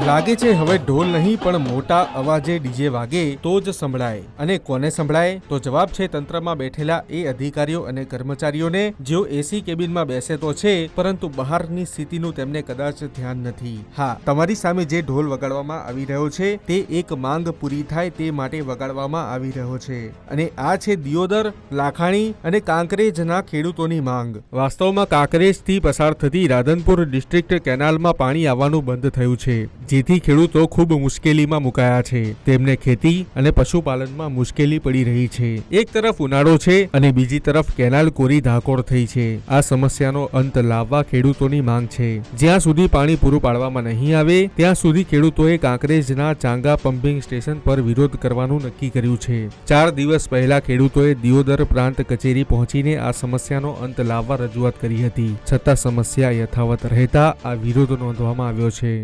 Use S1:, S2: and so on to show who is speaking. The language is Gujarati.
S1: લાગે છે હવે ઢોલ નહીં પણ મોટા અવાજે ડીજે વાગે તો જ સંભળાય, અને કોને સંભળાય? તો જવાબ છે તંત્રમાં બેઠેલા એ અધિકારીઓ અને કર્મચારીઓને જેઓ એસી કેબિનમાં બેસે તો છે, પરંતુ બહારની સ્થિતિનું તેમને કદાચ ધ્યાન નથી. હા, તમારી સામે જે ઢોલ વગાડવામાં આવી રહ્યો છે તે એક માંગ પૂરી થાય તે માટે વગાડવામાં આવી રહ્યો છે, અને આ છે દિયોદર, લાખાણી અને કાંકરેજના ખેડૂતોની માંગ. વાસ્તવમાં કાંકરેજથી પસાર થતી રાધનપુર ડિસ્ટ્રિક્ટ કેનાલમાં પાણી આવવાનું બંધ થયું છે, જેથી ખેડૂતો ખૂબ મુશ્કેલીમાં મુકાયા છે. તેમને ખેતી અને પશુપાલનમાં મુશ્કેલી પડી રહી છે. એક તરફ ઉનાળો છે અને બીજી તરફ કેનાલ કોરી ધાકોડ થઈ છે. આ સમસ્યાનો અંત લાવવા ખેડૂતોની માંગ છે. જ્યાં સુધી પાણી પૂરું પાડવામાં નહીં આવે ત્યાં સુધી ખેડૂતોએ કાંકરેજના ચાંગા પમ્પિંગ સ્ટેશન પર વિરોધ કરવાનું નક્કી કર્યું છે. 4 દિવસ પહેલા ખેડૂતોએ દિયોદર પ્રાંત કચેરી પહોંચીને આ સમસ્યાનો અંત લાવવા રજૂઆત કરી હતી, છતાં સમસ્યા યથાવત રહેતા આ વિરોધ નોંધવામાં આવ્યો છે.